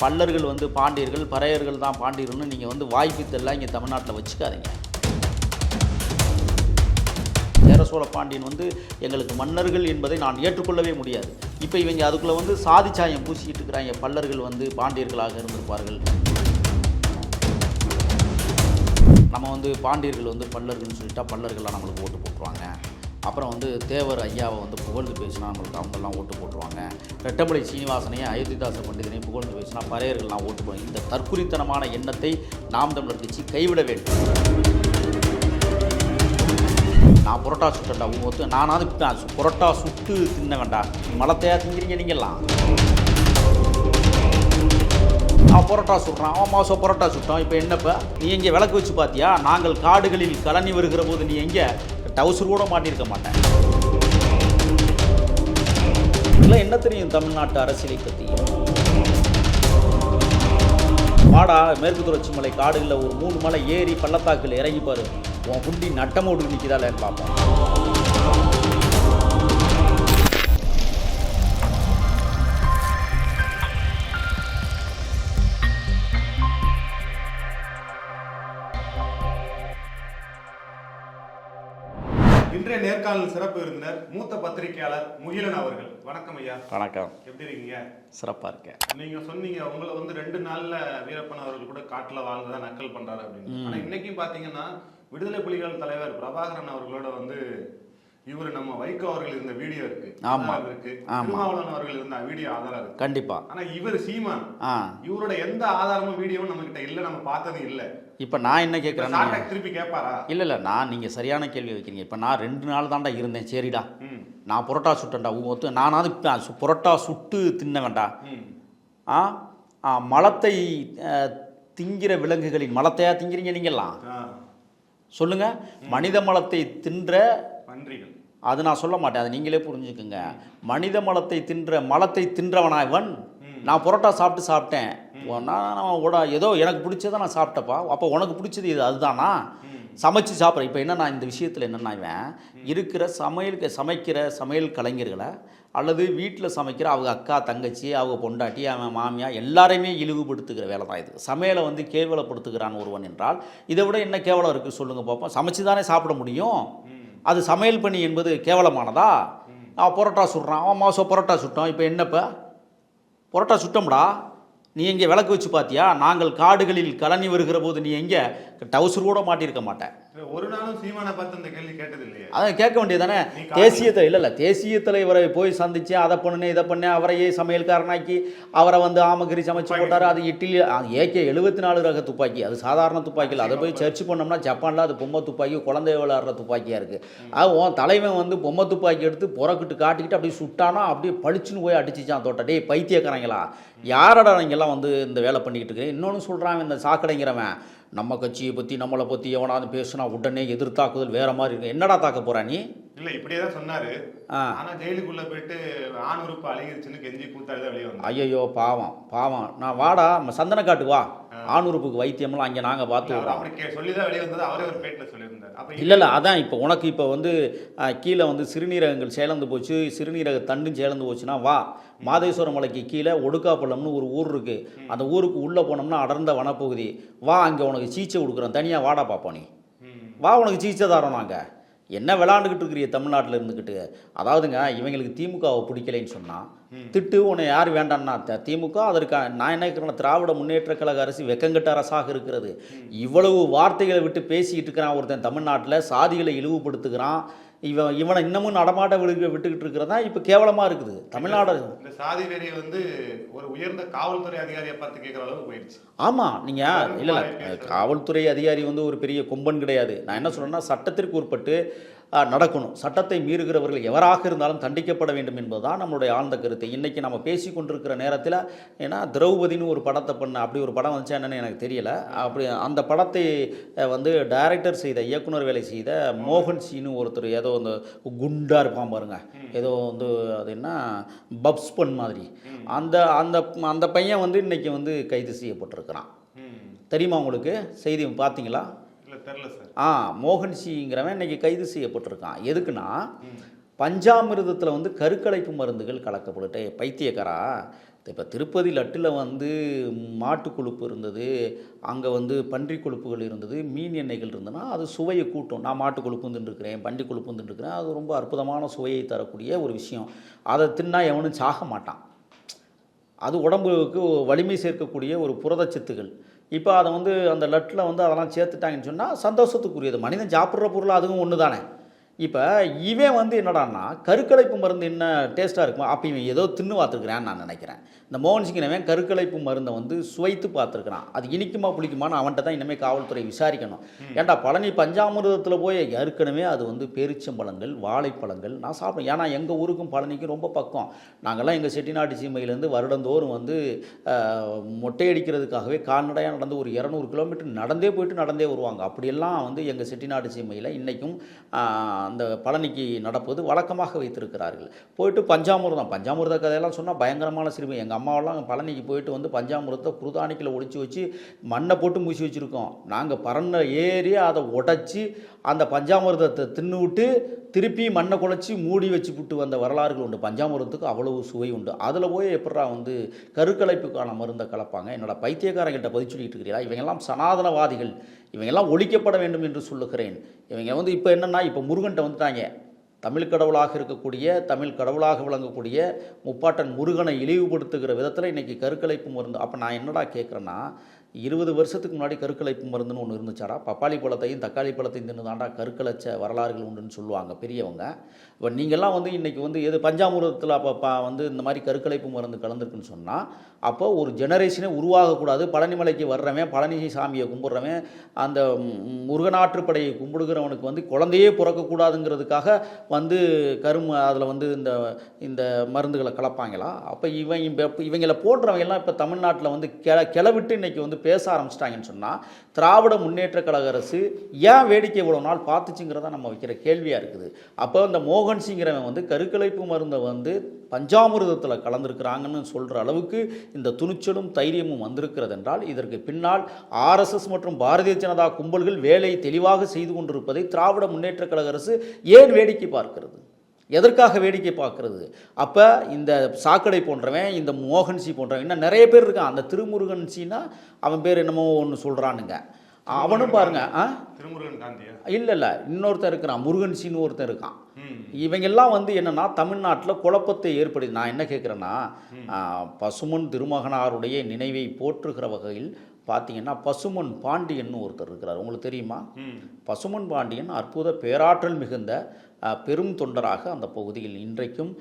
பல்லர்கள் வந்து பாண்டியர்கள், பறையர்கள் தான் பாண்டியர்கள்னு நீங்கள் வந்து வாய்ப்பித்தெல்லாம் இங்கே தமிழ்நாட்டில் வச்சுக்காதீங்க. சேர சோழ பாண்டியன் வந்து எங்களுக்கு மன்னர்கள் என்பதை நான் ஏற்றுக்கொள்ளவே முடியாது. இப்போ இவங்க அதுக்குள்ளே வந்து சாதி சாயம் பூசிக்கிட்டு இருக்கிறாங்க. பல்லர்கள் வந்து பாண்டியர்களாக இருந்திருப்பார்கள். நம்ம வந்து பாண்டியர்கள் வந்து பல்லர்கள்னு சொல்லிட்டா பல்லர்கள்லாம் நம்மளுக்கு ஓட்டு போட்டுருவாங்க. அப்புறம் வந்து தேவர் ஐயாவை வந்து புகழ்ந்து பேசினா நம்மளுக்கு அவங்கெல்லாம் ஓட்டு போட்டுருவாங்க. ரெட்டமலை சீனிவாசனையும் அயோத்திதாச பண்டிதனையும் புகழ்ந்து பேசினா பறையர்கள்லாம் ஓட்டு போடுவாங்க. இந்த தற்குறித்தனமான எண்ணத்தை நாம் தமிழர் கட்சி கைவிட வேண்டும். நான் புரோட்டா சுட்டேன்டா ஒத்து நானாவது புரோட்டா சுட்டு தின்ன வேண்டாம். மலத்தையா திங்கிறீங்க நீங்கள்லாம். நான் புரோட்டா சுடுறான், அவன் மாதம் புரோட்டா சுட்டோம். இப்போ என்னப்போ நீ எங்கே விளக்கு வச்சு பார்த்தியா? நாங்கள் காடுகளில் கலனி வருகிற போது நீ எங்கே டவுசர் கூட மாட்டியிருக்க மாட்டேன். இதெல்லாம் என்ன தெரியும் தமிழ்நாட்டு அரசியலை பற்றி? வாடா மேற்கு தொடர்ச்சி மலை காடுகளில் ஒரு 3 மலை ஏறி பள்ளத்தாக்கில் இறங்கிப்பாரு. உன் குண்டி நட்டமோடு நிற்கிறாளேன்னு பார்ப்போம். இன்றைய நேர்காணல் சிறப்பு விருந்தினர் மூத்த பத்திரிகையாளர் முகிலன் அவர்கள். வணக்கம் ஐயா. வணக்கம். எப்படி இருக்கீங்க? சிறப்பாக இருக்கேன். நீங்க சொன்னீங்க உங்களை வந்து 2 நாள்ல வீரப்பன் அவர்கள் கூட காட்டுல வாழ்ந்துதான் நக்கல் பண்றாரு அப்படின்னு. ஆனா இன்னைக்கும் பாத்தீங்கன்னா விடுதலை புலிகள் தலைவர் பிரபாகரன் அவர்களோட வந்து இவரு நம்ம வைகோ அவர்கள் இருந்த வீடியோ இருக்கு. ஆமா இருக்கு. திருமாவளவன் அவர்கள் இருந்த வீடியோ ஆதாரம் இருக்கு. கண்டிப்பா. ஆனா இவர் சீமான் இவரோட எந்த ஆதாரமும் வீடியோவும் நம்ம கிட்ட இல்ல, நம்ம பார்த்தது இல்ல. இப்போ நான் என்ன கேட்குறேன், திருப்பி கேட்பாரா? இல்லை நான் நீங்கள் சரியான கேள்வி வைக்கிறீங்க. இப்போ நான் 2 நாள் தாண்டா இருந்தேன். சரிடா, நான் புரோட்டா சுட்டேன்டா ஒத்து நானாவது புரோட்டா சுட்டு தின்ன வேண்டாம். மலத்தை திங்கிற விலங்குகளின் மலத்தையா திங்கிறீங்க நீங்கள்லாம்? சொல்லுங்க. மனித மலத்தை தின்ற நன்றிகள் அது நான் சொல்ல மாட்டேன், அதை நீங்களே புரிஞ்சுக்குங்க. மனித மலத்தை தின்ற மலத்தை தின்றவனா இவன்? நான் புரோட்டா சாப்பிட்டேன். நான் ஏதோ எனக்கு பிடிச்சதை நான் சாப்பிட்டப்பா. அப்போ உனக்கு பிடிச்சது இது அதுதானா? சமைச்சு சாப்பிட்றேன். இப்போ என்னன்னா இந்த விஷயத்தில் என்னென்னா இவன் இருக்கிற சமைக்கிற சமையல் கலைஞர்களை அல்லது வீட்டில் சமைக்கிற அவங்க அக்கா தங்கச்சி அவங்க பொண்டாட்டி அவன் மாமியா எல்லாரையுமே இழிவுபடுத்துகிற வேலை தான் இது. சமையலை வந்து கேவலப்படுத்துகிறான் ஒருவன் என்றால் இதை விட என்ன கேவலம் இருக்குது சொல்லுங்கள் பார்ப்போம். சமைச்சு தானே சாப்பிட முடியும். அது சமையல் பணி என்பது கேவலமானதா? புரோட்டா சுடுறான், அவன் மாதம் புரோட்டா சுட்டோம். இப்போ என்னப்போ புரோட்டா சுட்டோம்டா. நீ எங்கே விளக்கு வச்சு பார்த்தியா? நாங்கள் காடுகளில் கலனி வருகிற போது நீ எங்கே டவுசர் கூட மாட்டியிருக்க மாட்டேன். ஒரு நாளும் சீமானை பார்த்து அந்த கேள்வி கேட்டது இல்லையா? அதை கேட்க வேண்டியதானே. தேசிய தலைவரை போய் சந்திச்சு அதை பண்ணுனேன் இதை பண்ணேன், அவரையே சமையல்காரனாக்கி அவரை வந்து ஆமகரி சமைச்சு போட்டார். அது இட்லி AK 74 ரக துப்பாக்கி, அது சாதாரண துப்பாக்கியில். அதை போய் சர்ச் பண்ணோம்னா ஜப்பானில் அது பொம்மை துப்பாக்கி, குழந்தை விளையாடுற துப்பாக்கியாக இருக்குது. அது உன் தலைவன் வந்து பொம்மை துப்பாக்கி எடுத்து புறக்கிட்டு காட்டிக்கிட்டு அப்படியே சுட்டானா அப்படியே பளிச்சுன்னு போய் அடிச்சிச்சான் தோட்ட. டே பைத்தியக்காரங்களா, யாரடா நீங்கள்லாம் வந்து இந்த வேலை பண்ணிக்கிட்டு இருக்கிறேன்? இன்னொன்று சொல்கிறான் இந்த சாக்கடைங்கிறவன், நம்ம கட்சியை பற்றி நம்மளை பற்றி எவனாவது பேசுனா உடனே எதிர்த்தாக்குதல் வேற மாதிரி இருக்கு. என்னடா தாக்க போறா நீ? இல்லை இப்படியே தான் சொன்னாரு. ஆனா ஜெயிலுக்குள்ள போயிட்டு ஆணுறுப்பு அழகிருச்சுன்னு கெஞ்சி கூத்தாடி வெளியே வந்து. ஐயோ பாவம். நான் வாடா சந்தன காட்டுக்கு வா, ஆணுறுப்புக்கு வைத்தியம்லாம் அங்கே நாங்கள் பார்த்து விடுறோம். அப்படி சொல்லிதான் வெளியே வந்தது. அவரே ஒரு பேட்டில் சொல்லியிருந்தார். இல்லை அதான் இப்போ உனக்கு இப்போ வந்து கீழே வந்து சிறுநீரகங்கள் சேலந்து போச்சு, சிறுநீரக தண்டும் சேலந்து போச்சுன்னா வா, மாதேஸ்வரம் மலைக்கு கீழே ஒடுக்காப்பள்ளம்னு ஒரு ஊர் இருக்குது. அந்த ஊருக்கு உள்ளே போனோம்னா அடர்ந்த வனப்பகுதி. வா, அங்கே உனக்கு சிகிச்சை கொடுக்குறோம். தனியாக வாடா பாப்பா, நீ வா, உனக்கு சிகிச்சை தரோம். நாங்கள் என்ன விளாண்டுக்கிட்டு இருக்கிறீ தமிழ்நாட்டில் இருந்துக்கிட்டு? அதாவதுங்க இவங்களுக்கு திமுகவை பிடிக்கலைன்னு சொன்னால் திட்டு உன்னை யார் வேண்டான்னா திமுக அதற்கு நான் என்ன இருக்கிறேன், திராவிட முன்னேற்ற கழக அரசு வெக்கங்கட்ட அரசாக இருக்கிறது. இவ்வளவு வார்த்தைகளை விட்டு பேசிக்கிட்டு இருக்கிறான் ஒருத்தன் தமிழ்நாட்டில், சாதிகளை இழிவுபடுத்துகிறான். இவனை இன்னமும் நடமாட்ட விட்டுக்கிட்டு இருக்கிறதா இப்போ கேவலமாக இருக்குது தமிழ்நாடு. இந்த சாதி வெறி வந்து ஒரு உயர்ந்த காவல்துறை அதிகாரியை பார்த்து கேட்குற அளவுக்கு போயிடுச்சு. ஆமாம், நீங்கள் இல்லை காவல்துறை அதிகாரி வந்து ஒரு பெரிய கொம்பன் கிடையாது. நான் என்ன சொல்கிறேன்னா சட்டத்திற்கு உட்பட்டு நடக்கணும். சட்டத்தை மீறுகிறவர்கள் எவராக இருந்தாலும் தண்டிக்கப்பட வேண்டும் என்பதுதான் நம்மளுடைய ஆழ்ந்த கருத்து. இன்றைக்கி நம்ம பேசி கொண்டிருக்கிற நேரத்தில் ஏன்னா திரௌபதினு ஒரு படத்தை பண்ண அப்படி ஒரு படம் வந்துச்சா என்னன்னு எனக்கு தெரியல. அப்படி அந்த படத்தை வந்து டைரக்டர் செய்த இயக்குனர் வேலை செய்த மோகன் சீனு ஒருத்தர் ஏதோ அந்த குண்டா இருப்பான் பாருங்க, ஏதோ வந்து அது என்ன பப்ஸ்பன் மாதிரி அந்த அந்த அந்த பையன் வந்து இன்றைக்கி வந்து கைது செய்யப்பட்டிருக்கிறான். தெரியுமா உங்களுக்கு? செய்தி பார்த்தீங்களா? மோகன்சிங்கிறவன் இன்னைக்கு கைது செய்யப்பட்டிருக்கான். எதுக்குன்னா பஞ்சாமிர்தத்தில் வந்து கருக்கலைப்பு மருந்துகள் கலக்கப்பட்டு பைத்தியக்காரா இப்போ திருப்பதி லட்டில் வந்து மாட்டு கொழுப்பு இருந்தது, அங்கே வந்து பன்றி கொழுப்புகள் இருந்தது, மீன் எண்ணெய்கள் இருந்ததுன்னா அது சுவையை கூட்டும். நான் மாட்டு கொழுப்பு தின்றுருக்கிறேன், பன்றி கொழுப்பு தின்றுருக்கிறேன், அது ரொம்ப அற்புதமான சுவையை தரக்கூடிய ஒரு விஷயம். அதை தின்னா எவனும் சாக மாட்டான். அது உடம்புக்கு வலிமை சேர்க்கக்கூடிய ஒரு புரதச்சத்துகள். இப்போ அதை வந்து அந்த லட்டில் வந்து அதெல்லாம் சேர்த்துட்டாங்கன்னு சொன்னால் சந்தோஷத்துக்குரியது. மனிதன் சாப்பிட்ற பொருள் அதுவும் ஒன்று தானே. இப்போ இவன் வந்து என்னடான்னா கருக்கலைப்பு மருந்து என்ன டேஸ்ட்டாக இருக்குமா, அப்போ இவன் ஏதோ தின்னு பார்த்துருக்குறான்னு நான் நினைக்கிறேன். இந்த மோகன் சிங்கினவன் கருக்கலைப்பு மருந்தை வந்து சுவைத்து பார்த்துருக்குறான். அது இனிக்குமா புளிக்குமான்னு அவன்கிட்ட தான் இனிமேல் காவல்துறை விசாரிக்கணும். ஏன்டா பழனி பஞ்சாமிர்தத்தில் போய் ஏற்கனவே அது வந்து பேரிச்சம்பழங்கள், வாழைப்பழங்கள் நான் சாப்பிடுவேன். ஏன்னா எங்கள் ஊருக்கும் பழனிக்கும் ரொம்ப பக்கம். நாங்கள்லாம் எங்கள் செட்டிநாட்டு சீமையிலேருந்து வருடந்தோறும் வந்து மொட்டையடிக்கிறதுக்காகவே கால்நடையாக நடந்து ஒரு 200 கிலோமீட்டர் நடந்தே போயிட்டு நடந்தே வருவாங்க. அப்படியெல்லாம் வந்து எங்கள் செட்டிநாட்டு சீமையில் இன்றைக்கும் அந்த பழனிக்கு நடப்பது வழக்கமாக வைத்திருக்கிறார்கள். போயிட்டு பஞ்சாமிர்த கதையெல்லாம் சொன்னால் பயங்கரமான சிறுமை. எங்கள் அம்மாவெல்லாம் பழனிக்கு போயிட்டு வந்து பஞ்சாமிர்தத்தை குருதானிக்கில் ஒழிச்சு வச்சு மண்ணை போட்டு மூசி வச்சுருக்கோம். நாங்கள் பறந்த ஏறி அதை உடைச்சி அந்த பஞ்சாமிர்தத்தை தின்னு விட்டு திருப்பி மண்ணை குழச்சி மூடி வச்சு விட்டு வந்த வரலாறுகள் உண்டு. பஞ்சாமிர்தத்துக்கு அவ்வளவு சுவை உண்டு. அதில் போய் எப்படா வந்து கருக்கலைப்புக்கான மருந்தை கலப்பாங்க? என்னோட பைத்தியக்காரங்கிட்ட பதில் சொல்லிட்டு இருக்கிறீங்களா? இவங்கெல்லாம் சனாதனவாதிகள், இவங்கெல்லாம் ஒழிக்கப்பட வேண்டும் என்று சொல்லுகிறேன். இவங்க வந்து இப்போ என்னென்னா இப்போ முருகன்ட்ட வந்துட்டாங்க. தமிழ் கடவுளாக இருக்கக்கூடிய, தமிழ் கடவுளாக விளங்கக்கூடிய முப்பாட்டன் முருகனை இழிவுபடுத்துகிற விதத்தில் இன்றைக்கி கருக்கலைப்பு மருந்து. அப்போ நான் என்னடா கேட்குறேன்னா, 20 வருஷத்துக்கு முன்னாடி கருக்கலைப்பு மருந்துன்னு ஒன்று இருந்துச்சாடா? பப்பாளி பழத்தையும் தக்காளி பழத்தையும் தின்னு தாண்டா கருக்கலைச்ச வரலாறுகள் உண்டுன்னு சொல்லுவாங்க பெரியவங்க. இப்போ நீங்கள்லாம் வந்து இன்றைக்கி வந்து எது பஞ்சாமிர்தத்தில் அப்போ வந்து இந்த மாதிரி கருக்கலைப்பு மருந்து கலந்துருக்குன்னு சொன்னால் அப்போ ஒரு ஜெனரேஷனே உருவாகக்கூடாது. பழனிமலைக்கு வர்றவன், பழனி சாமியை கும்பிட்றவன், அந்த முருகனாற்றுப்படையை கும்பிடுகிறவனுக்கு வந்து குழந்தையே பிறக்கக்கூடாதுங்கிறதுக்காக வந்து அதில் வந்து இந்த மருந்துகளை கலப்பாங்களா? அப்போ இவங்களை போடுறவங்கெல்லாம் இப்போ தமிழ்நாட்டில் வந்து கிளவிட்டு இன்றைக்கி வந்து பேச ஆரம்பிச்சிட்டாங்கன்னு சொன்னால் திராவிட முன்னேற்ற கழக அரசு ஏன் வேடிக்கை இவ்வளோ நாள் பார்த்துச்சுங்கிறத நம்ம வைக்கிற கேள்வியாக இருக்குது. அப்போ இந்த மோகன் சிங்கிறவன் வந்து கருக்கலைப்பு மருந்தை வந்து பஞ்சாமிர்தத்தில் கலந்துருக்கிறாங்கன்னு சொல்கிற அளவுக்கு இந்த துணிச்சலும் தைரியமும் வந்திருக்கிறது என்றால் இதற்கு பின்னால் ஆர்எஸ்எஸ் மற்றும் பாரதிய ஜனதா கும்பல்கள் வேலையை தெளிவாக செய்து கொண்டிருப்பதை திராவிட முன்னேற்ற கழக அரசு ஏன் வேடிக்கை பார்க்கிறது? எதற்காக வேடிக்கை பார்க்கறது? அப்போ இந்த சாக்கடை போன்றவன், இந்த மோகன்சி போன்றவன், இன்னும் நிறைய பேர் இருக்கான். அந்த திருமுருகன்சின்னா அவன் பேர் என்னமோ ஒன்று சொல்கிறானுங்க. அவனும் பாருங்க, திருமுருகன் காந்தியா? இல்லை இன்னொருத்தன் இருக்கிறான், முருகன்சின்னு ஒருத்தன் இருக்கான். இவங்கெல்லாம் வந்து என்னென்னா தமிழ்நாட்டில் குழப்பத்தை ஏற்படுத்தி. நான் என்ன கேட்குறேன்னா, பசுமன் திருமகனாருடைய நினைவை போற்றுகிற வகையில் பார்த்தீங்கன்னா பசுமன் பாண்டியன் ஒருத்தர் இருக்கிறார். உங்களுக்கு தெரியுமா? பசுமன் பாண்டியன் அற்புத பேராற்றல் மிகுந்த பெரும் தொண்டராக அந்த பகுதியில் இன்றைக்கும்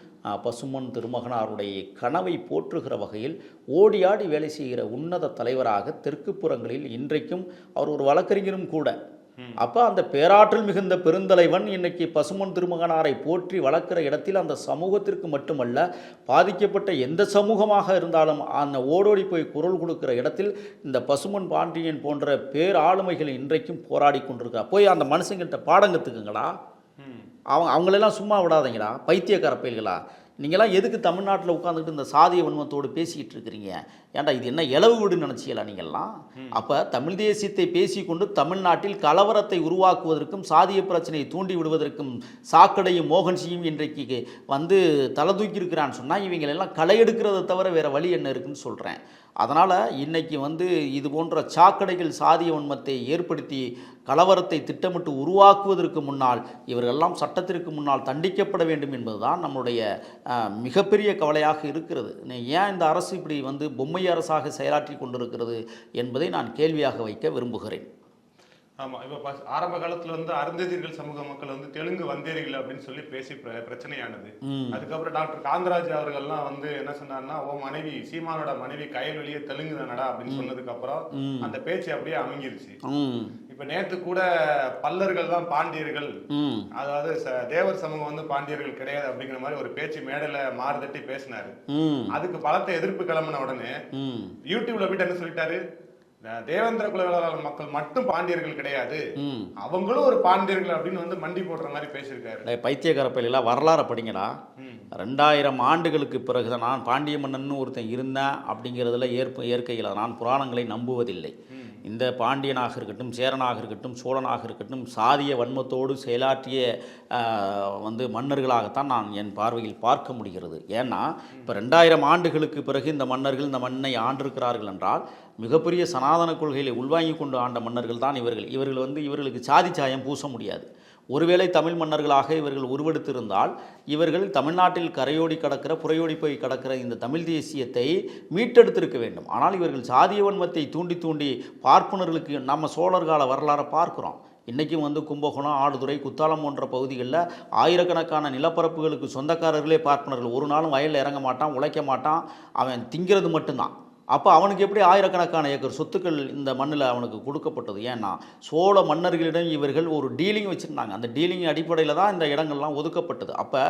பசுமன் திருமகனாருடைய கனவை போற்றுகிற வகையில் ஓடியாடி வேலை செய்கிற உன்னத தலைவராக தெற்கு புறங்களில் இன்றைக்கும் அவர் ஒரு வழக்கறிஞரும் கூட. அப்போ அந்த பேராற்றல் மிகுந்த பெருந்தலைவன் இன்னைக்கு பசுமன் திருமகனாரை போற்றி வளர்க்கிற இடத்தில் அந்த சமூகத்திற்கு மட்டுமல்ல, பாதிக்கப்பட்ட எந்த சமூகமாக இருந்தாலும் அந்த ஓடோடி போய் குரல் கொடுக்கிற இடத்தில் இந்த பசுமன் பாண்டியன் போன்ற பேராளுமைகள் இன்றைக்கும் போராடி கொண்டிருக்கிறார். போய் அந்த மனுஷங்கிட்ட பாடம் கற்றுக்குங்களா. அவங்களெல்லாம் சும்மா விடாதீங்களா, பைத்தியக்கார பயல்களா. நீங்களாம் எதுக்கு தமிழ்நாட்டில் உட்காந்துக்கிட்டு இந்த சாதிய வன்மத்தோடு பேசிக்கிட்டு இருக்கிறீங்க? ஏன்டா இது என்ன இலவு வீடுன்னு நினச்சியலா நீங்கள்லாம்? அப்போ தமிழ் தேசியத்தை பேசிக்கொண்டு தமிழ்நாட்டில் கலவரத்தை உருவாக்குவதற்கும் சாதிய பிரச்சனையை தூண்டி விடுவதற்கும் சாக்கடையும் மோகன்சியும் இன்றைக்கு வந்து தலை தூக்கி இருக்கிறான்னு சொன்னால் இவங்களெல்லாம் களை எடுக்கிறத தவிர வேறு வழி என்ன இருக்குன்னு சொல்கிறேன். அதனால் இன்றைக்கி வந்து இது போன்ற சாக்கடைகள் சாதிய வன்மத்தை ஏற்படுத்தி கலவரத்தை திட்டமிட்டு உருவாக்குவதற்கு முன்னால் இவர்களெல்லாம் சட்டத்திற்கு முன்னால் தண்டிக்கப்பட வேண்டும் என்பதுதான் நம்முடைய மிகப்பெரிய கவலையாக இருக்கிறது. ஏன் இந்த அரசு இப்படி வந்து பொம்மை அரசாக செயலாற்றி கொண்டிருக்கிறது என்பதை நான் கேள்வியாக வைக்க விரும்புகிறேன். ஆமா, இப்ப ஆரம்ப காலத்துல வந்து அருந்ததியர்கள் சமூக மக்கள் வந்து தெலுங்கு வந்தேரிகள் அப்படின்னு சொல்லி பேசி பிரச்சனையானது. அதுக்கப்புறம் டாக்டர் காந்தராஜ் அவர்கள்லாம் வந்து என்ன சொன்னார்னா, ஓ மனைவி சீமானோட மனைவி கயல்வெளியே தெலுங்கு தானடா அப்படின்னு சொன்னதுக்கு அப்புறம் அந்த பேச்சு அப்படியே அமைங்கிருச்சு. இப்ப நேத்து கூட பல்லர்கள் தான் பாண்டியர்கள், அதாவது தேவர் சமூகம் வந்து பாண்டியர்கள் கிடையாது அப்படிங்கிற மாதிரி ஒரு பேச்சு மேடையில மாறுதட்டி பேசினாரு. அதுக்கு பலத்த எதிர்ப்பு கிளம்பின உடனே யூடியூப்ல போயிட்டு என்ன சொல்லிட்டாரு, தேவேந்திர குல வேளாளர் மக்கள் மட்டும் பாண்டியர்கள் கிடையாது, ம் அவங்களும் ஒரு பாண்டியர்கள் அப்படின்னு வந்து மண்டி போடுற மாதிரி பேசியிருக்காரு. பைத்தியக்கார பள்ளியெல்லாம் வரலாறை படிங்கடா. ம். 2000 ஆண்டுகளுக்கு பிறகு தான் நான் பாண்டிய மன்னன் ஒருத்தன் இருந்தேன் அப்படிங்கிறதுல இயற்கையில் நான் புராணங்களை நம்புவதில்லை. இந்த பாண்டியனாக இருக்கட்டும், சேரனாக இருக்கட்டும், சோழனாக இருக்கட்டும், சாதிய வன்மத்தோடு செயலாற்றிய வந்து மன்னர்களாகத்தான் நான் என் பார்வையில் பார்க்க முடிகிறது. ஏன்னா இப்போ 2000 ஆண்டுகளுக்கு பிறகு இந்த மன்னர்கள் இந்த மண்ணை ஆண்டிருக்கிறார்கள் என்றால் மிகப்பெரிய சனாதன கொள்கைகளை உள்வாங்கி கொண்டு ஆண்ட மன்னர்கள் தான் இவர்கள் வந்து இவர்களுக்கு சாதி சாயம் பூச முடியாது. ஒருவேளை தமிழ் மன்னர்களாக இவர்கள் உருவெடுத்திருந்தால் இவர்கள் தமிழ்நாட்டில் கரையோடி கடக்கிற புறையோடி போய் கடக்கிற இந்த தமிழ் தேசியத்தை மீட்டெடுத்திருக்க வேண்டும். ஆனால் இவர்கள் சாதிய வன்மத்தை தூண்டி தூண்டி பார்ப்பனர்களுக்கு நம்ம சோழர் கால வரலாறை பார்க்குறோம். இன்றைக்கும் வந்து கும்பகோணம், ஆடுதுறை, குத்தாலம் போன்ற பகுதிகளில் ஆயிரக்கணக்கான நிலப்பரப்புகளுக்கு சொந்தக்காரர்களே பார்ப்பனர்கள். ஒரு நாளும் வயலில் இறங்க மாட்டான், உழைக்க மாட்டான், அவன் திங்கிறது மட்டும்தான். அப்போ அவனுக்கு எப்படி ஆயிரக்கணக்கான ஏக்கர் சொத்துக்கள் இந்த மண்ணில் அவனுக்கு கொடுக்கப்பட்டது? ஏன்னா சோழ மன்னர்களிடம் இவர்கள் ஒரு டீலிங் வச்சுருந்தாங்க. அந்த டீலிங் அடிப்படையில் தான் இந்த இடங்கள்லாம் ஒதுக்கப்பட்டது. அப்போ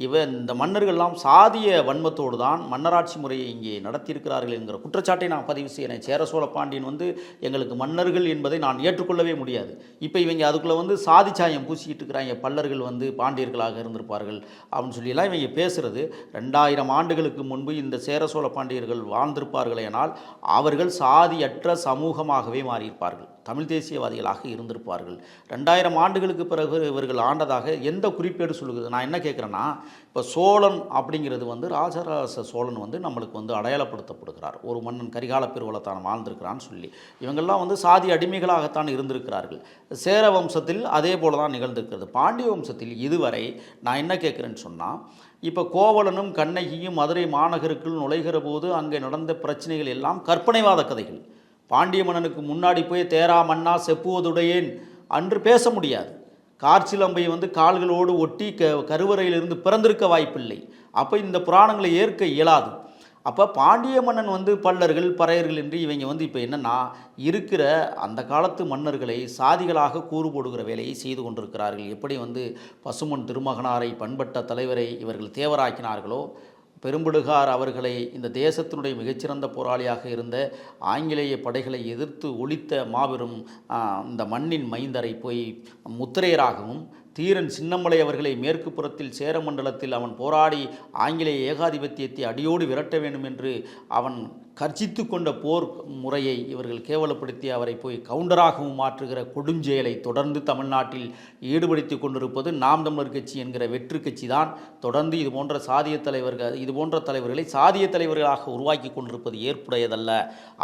இந்த மன்னர்கள்லாம் சாதிய வன்மத்தோடு தான் மன்னராட்சி முறையை இங்கே நடத்தியிருக்கிறார்கள் என்கிற குற்றச்சாட்டை நான் பதிவு செய்கிறேன். சேர சோழ பாண்டியன் வந்து எங்களுக்கு மன்னர்கள் என்பதை நான் ஏற்றுக்கொள்ளவே முடியாது. இப்போ இவங்க அதுக்குள்ளே வந்து சாதி சாயம் பூசிக்கிட்டு இருக்கிறாங்க. பல்லர்கள் வந்து பாண்டியர்களாக இருந்திருப்பார்கள் அப்படின்னு சொல்லியெல்லாம் இவங்க பேசுகிறது. 2000 ஆண்டுகளுக்கு முன்பு இந்த சேர சோழ பாண்டியர்கள் வாழ்ந்திருப்பார்கள் ஆனால் அவர்கள் சாதியற்ற சமூகமாகவே மாறியிருப்பார்கள், தமிழ் தேசியவாதிகளாக இருந்திருப்பார்கள். 2000 ஆண்டுகளுக்கு பிறகு இவர்கள் ஆண்டதாக எந்த குறிப்பேடு சொல்லுகிறது? நான் என்ன கேட்குறேன்னா, இப்போ சோழன் அப்படிங்கிறது வந்து ராஜராஜ சோழன் வந்து நம்மளுக்கு வந்து அடையாளப்படுத்தப்படுகிறார். ஒரு மன்னன் கரிகால பெருவளத்தான் வாழ்ந்திருக்கிறான்னு சொல்லி இவங்கெல்லாம் வந்து சாதி அடிமைகளாகத்தான் இருந்திருக்கிறார்கள். சேர வம்சத்தில் அதே போல தான் நிகழ்ந்திருக்கிறது. பாண்டிய வம்சத்தில் இதுவரை நான் என்ன கேட்குறேன்னு சொன்னால், இப்போ கோவலனும் கண்ணகியும் மதுரை மாநகருக்குள் நுழைகிற போது அங்கே நடந்த பிரச்சனைகள் எல்லாம் கற்பனைவாத கதைகள். பாண்டிய மன்னனுக்கு முன்னாடி போய் தேரா மன்னா செப்புவதுடையேன் அன்று பேச முடியாது. கார்ச்சிலம்பை வந்து கால்களோடு ஒட்டி கருவறையிலிருந்து பிறந்திருக்க வாய்ப்பில்லை. அப்போ இந்த புராணங்களை ஏற்க இயலாது. அப்போ பாண்டிய மன்னன் வந்து பல்லர்கள் பறையர்கள் என்று இவங்க வந்து இப்போ என்னென்னா இருக்கிற அந்த காலத்து மன்னர்களை சாதிகளாக கூறு போடுகிற வேலையை செய்து கொண்டிருக்கிறார்கள். எப்படி வந்து பசுமன் திருமகனாரை பண்பட்ட தலைவரை இவர்கள் தேவராக்கினார்களோ, பெரும்படுகார் அவர்களை இந்த தேசத்தினுடைய மிகச்சிறந்த போராளியாக இருந்த ஆங்கிலேய படைகளை எதிர்த்து ஒழித்த மாபெரும் இந்த மண்ணின் மைந்தரை போய் முத்திரையராகவும், தீரன் சின்னமலை அவர்களை மேற்கு புறத்தில் சேர மண்டலத்தில் அவன் போராடி ஆங்கிலேய ஏகாதிபத்தியத்தை அடியோடு விரட்ட வேண்டும் என்று அவன் கர்ஜித்து கொண்ட போர் முறையை இவர்கள் கேவலப்படுத்தி அவரை போய் கவுண்டராகவும் மாற்றுகிற கொடுஞ்செயலை தொடர்ந்து தமிழ்நாட்டில் ஈடுபடுத்தி கொண்டிருப்பது நாம் தமிழர் கட்சி என்கிற வெற்று கட்சி தான். தொடர்ந்து இதுபோன்ற தலைவர்களை சாதிய தலைவர்களாக உருவாக்கி கொண்டிருப்பது ஏற்புடையதல்ல.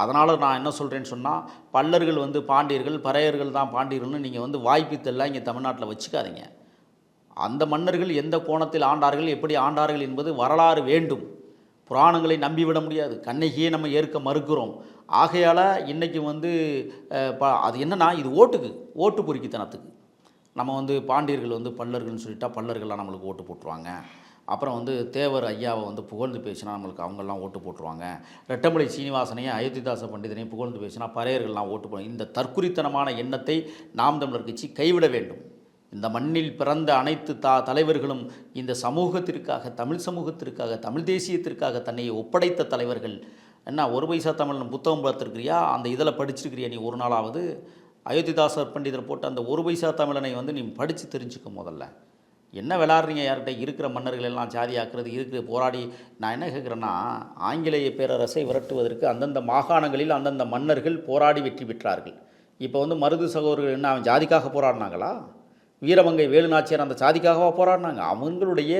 அதனால் நான் என்ன சொல்கிறேன்னு சொன்னால், பல்லர்கள் வந்து பாண்டியர்கள், பறையர்கள் தான் பாண்டியர்கள்னு நீங்கள் வந்து வாய்ப்பித்தெல்லாம் இங்கே தமிழ்நாட்டில் வச்சுக்காதீங்க. அந்த மன்னர்கள் எந்த கோணத்தில் ஆண்டார்கள், எப்படி ஆண்டார்கள் என்பது வரலாறு வேண்டும். புராணங்களை நம்பிவிட முடியாது. கண்ணகியே நம்ம ஏற்க மறுக்கிறோம். ஆகையால் இன்றைக்கி வந்து அது என்னன்னா, இது ஓட்டு பொறுக்கித்தனத்துக்கு நம்ம வந்து பாண்டியர்கள் வந்து பல்லர்கள்னு சொல்லிட்டா பல்லர்கள்லாம் நம்மளுக்கு ஓட்டு போட்டுருவாங்க. அப்புறம் வந்து தேவர் ஐயாவை வந்து புகழ்ந்து பேசினா நம்மளுக்கு அவங்கெல்லாம் ஓட்டு போட்டுருவாங்க. ரெட்டமலை சீனிவாசனையும் அயோத்திதாச பண்டிதனையும் புகழ்ந்து பேசினா பறையர்கள்லாம் ஓட்டு போடுவாங்க. இந்த தற்குறித்தனமான எண்ணத்தை நாம் தமிழர் கட்சி கைவிட வேண்டும். இந்த மண்ணில் பிறந்த அனைத்து தலைவர்களும் இந்த சமூகத்திற்காக, தமிழ் சமூகத்திற்காக, தமிழ் தேசியத்திற்காக தன்னை ஒப்படைத்த தலைவர்கள். என்ன ஒரு பைசா தமிழ் புத்தகம் பார்த்துருக்கிறியா? அந்த இதில் படிச்சிருக்கிறியா நீ ஒரு நாளாவது? அயோத்திதாசர் பண்டிதர் போட்டு அந்த ஒரு பைசா தமிழனை வந்து நீ படித்து தெரிஞ்சுக்க. முதல்ல என்ன விளாட்றீங்க? யார்கிட்ட இருக்கிற மன்னர்கள் எல்லாம் சாதியாக்குறது இருக்கிற போராடி. நான் என்ன கேட்குறேன்னா, ஆங்கிலேய பேரரசை விரட்டுவதற்கு அந்தந்த மாகாணங்களில் அந்தந்த மன்னர்கள் போராடி வெற்றி பெற்றார்கள். இப்போ வந்து மருது சகோதரர்கள் என்ன அவன் ஜாதிக்காக போராடினாங்களா? வீரமங்கை வேலுநாச்சியார் அந்த சாதிக்காகவா போராடினாங்க? அவங்களுடைய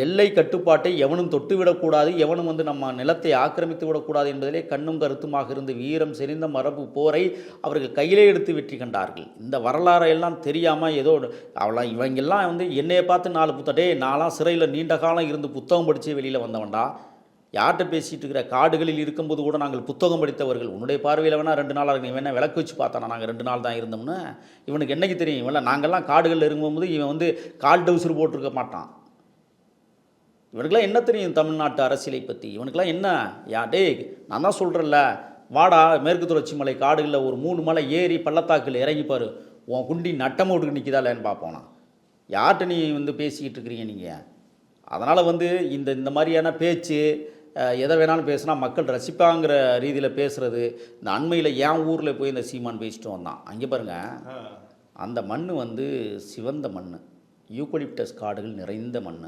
எல்லை கட்டுப்பாட்டை எவனும் தொட்டுவிடக்கூடாது, எவனும் வந்து நம்ம நிலத்தை ஆக்கிரமித்து விடக்கூடாது என்பதிலே கண்ணும் கருத்துமாக இருந்து வீரம் செறிந்த மரபு போரை அவர்கள் கையிலே எடுத்து வெற்றி கண்டார்கள். இந்த வரலாறையெல்லாம் தெரியாமல் ஏதோ அவளாம் இவங்கெல்லாம் வந்து என்னையை பார்த்து 4 புத்தடே நான்லாம் சிறையில் நீண்ட காலம் இருந்து புத்தகம் படித்து வெளியில் வந்தவன்டா. யார்கிட்ட பேசிகிட்டு இருக்கிற? காடுகளில் இருக்கும்போது கூட நாங்கள் புத்தகம் படித்தவர்கள். உன்னுடைய பார்வையில் வேணால் 2 நாளாக இருக்கு. இவன் விளக்கு வச்சு பார்த்தானா நாங்கள் 2 நாள் தான் இருந்தோம்னு? இவனுக்கு என்னைக்கு தெரியும்? இவன் நாங்கள்லாம் காடுகளில் இருக்கும்போது இவன் வந்து கால் டவுசர் போட்டிருக்க மாட்டான். இவனுக்கெல்லாம் என்ன தெரியும் தமிழ்நாட்டு அரசியலை பற்றி? இவனுக்கெல்லாம் என்ன டே நான் தான் சொல்கிறேன்ல, வாடா மேற்கு தொடர்ச்சி மலை காடுகளில் ஒரு 3 மலை ஏறி பள்ளத்தாக்கில் இறங்கிப்பார், உன் குண்டி நட்டம் ஓட்டுக்கு நிற்கிதா இல்லைன்னு பார்ப்போனா. யார்கிட்ட நீ வந்து பேசிக்கிட்டு இருக்கிறீங்க நீங்கள்? அதனால் வந்து இந்த மாதிரியான பேச்சு எதை வேணாலும் பேசினா மக்கள் ரசிப்பாங்கிற ரீதியில் பேசுகிறது. இந்த அண்மையில் என் ஊரில் போய் இந்த சீமான் பேசிட்டு வந்தான். அங்கே பாருங்கள், அந்த மண் வந்து சிவந்த மண், யூக்கலிப்டஸ் காடுகள் நிறைந்த மண்.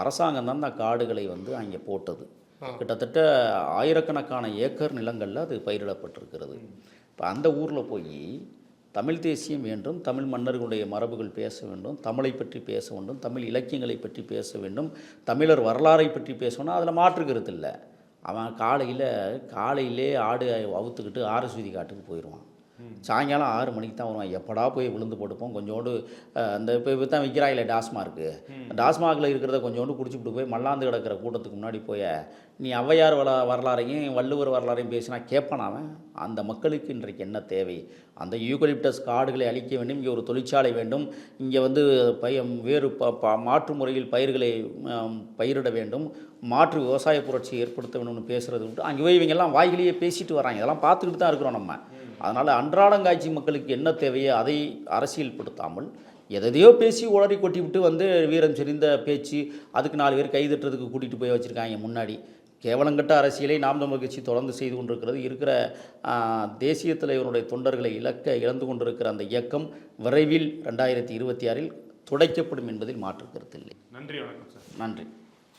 அரசாங்கம் தான் அந்த காடுகளை வந்து அங்கே போட்டது. கிட்டத்தட்ட ஆயிரக்கணக்கான ஏக்கர் நிலங்களில் அது பயிரிடப்பட்டிருக்கிறது. இப்போ அந்த ஊரில் போய் தமிழ் தேசியம் வேண்டும், தமிழ் மன்னர்களுடைய மரபுகள் பேச வேண்டும், தமிழை பற்றி பேச வேண்டும், தமிழ் இலக்கியங்களை பற்றி பேச வேண்டும், தமிழர் வரலாறை பற்றி பேசணும், அதில் மாற்றுக்கிறது இல்லை. அவன் காலையிலே ஆடு அவுத்துக்கிட்டு ஆரஸ்வதி காட்டுக்கு போயிடுவான். சாயங்காலம் 6 மணிக்கு தான் வருவான். எப்படா போய் விழுந்து போட்டுப்போம், கொஞ்சோண்டு அந்த இப்போ தான் விற்கிறாங்களே டாஸ்மார்க்கு, டாஸ்மாகில் இருக்கிறத கொஞ்சோண்டு குடிச்சுட்டு போய் மல்லாந்து கிடக்கிற கூட்டத்துக்கு முன்னாடி போய் நீ ஔவையார் வரலாறையும் வள்ளுவர் வரலாறையும் பேசினா கேட்பான் அவன். அந்த மக்களுக்கு இன்றைக்கு என்ன தேவை? அந்த யூக்கலிப்டஸ் காடுகளை அழிக்க வேண்டும், இங்கே ஒரு தொழிற்சாலை வேண்டும், இங்கே வந்து வேறு மாற்று முறையில் பயிர்களை பயிரிட வேண்டும், மாற்று விவசாய புரட்சியை ஏற்படுத்த வேண்டும்னு பேசுகிறது விட்டு அங்கே போய் இவங்கெல்லாம் வாய்கிலேயே பேசிட்டு வராங்க. இதெல்லாம் பார்த்துக்கிட்டு தான் இருக்கிறோம் நம்ம. அதனால் அன்றாடங்காட்சி மக்களுக்கு என்ன தேவையோ அதை அரசியல்படுத்தாமல் எதையோ பேசி உளறி கொட்டி விட்டு வந்து வீரம் செறிந்த பேச்சு, அதுக்கு 4 பேர் கைதட்டுறதுக்கு கூட்டிகிட்டு போய் வச்சுருக்காங்க முன்னாடி. கேவலங்கட்ட அரசியலை நாம் தமிழர் கட்சி தொடர்ந்து செய்து கொண்டிருக்கிறது. இருக்கிற தேசிய தலைவருடைய தொண்டர்களை இழந்து கொண்டிருக்கிற அந்த இயக்கம் விரைவில் 2026 துடைக்கப்படும் என்பதில் மாற்று கருத்து இல்லை. நன்றி, வணக்கம் சார். நன்றி.